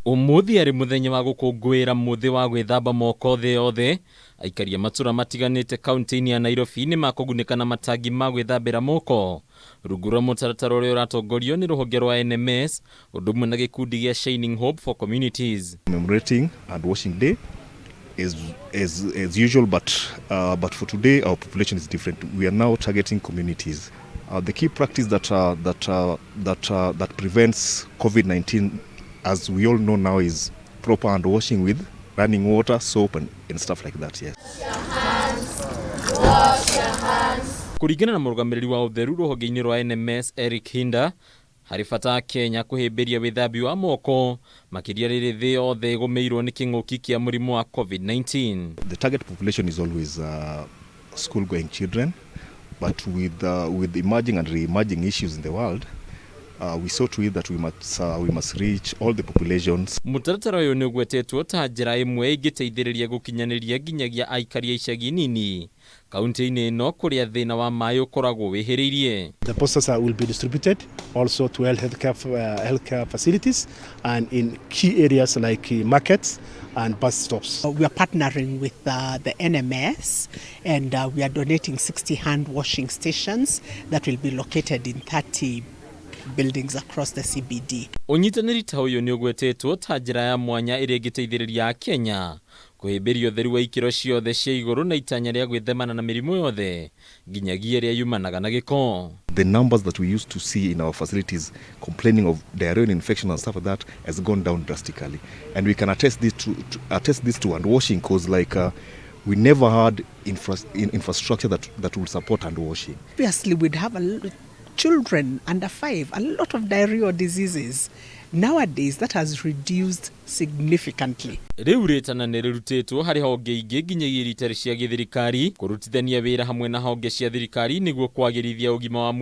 Umuthi ari muthenya wa gukungwira muthi wa gwithamba moko thi yothe. Aikari matuura matiganite kaunti ya Nairobi nimakugunika na matangi ma gwithambira moko. Rungu rwa mutaratara uria uratongorio ni ruhonge rwa NMS undu umwe na gikundi gia Shining Hope for Communities. Commemorating and washing day is as usual, but for today our population is different. We are now targeting communities. The key practice that prevents COVID-19, as we all know now, is proper hand washing with running water, soap and stuff like that. Yes. Wash your hands. Kuringana na murugamiriri wa utheru ruhonge-ini rwa NMS Eric Hinda, hari bata Kenya kuhimbiria withambi wa moko makiria riri thi yothe gumeirwo ni king'uki kia murimu wa COVID-19. The target population is always school going children, but with emerging and re-emerging issues in the world, we saw to it that we must reach all the populations. Mutaratara uyu ni ugwetetwo ta njira imwe igiteithiriria gukinyaniria nginyagia aikari a icagi nini kaunti-ini ino kuria thina wa mai ukoragwo wihiriirie. The posters will be distributed also to healthcare facilities and in key areas like markets and bus stops. We are partnering with the NMS and we are donating 60 hand washing stations that will be located in 30 buildings across the CBD. Unyitaniri ta uyu ni ugwetetwo ta njira ya mwanya iria igiteithiriria Kenya kuhimbiria utheru wa ikiro ciothe cia iguru na itanya ria gwithemana na mirimu yothe nginyagia ria yumanaga na giko. The numbers that we used to see in our facilities complaining of diarrhea infection and stuff like that has gone down drastically, and we can attest this to hand washing, because we never had infrastructure that will support hand washing. Obviously we'd have children under 5, a lot of diarrhea diseases. Nowadays that has reduced significantly. Riu ritana ni rirutetwo hari honge ingi nginyagia ritari cia githirikari kurutithania wira hamwe na honge cia thirikari niguo kwagirithia ugima wa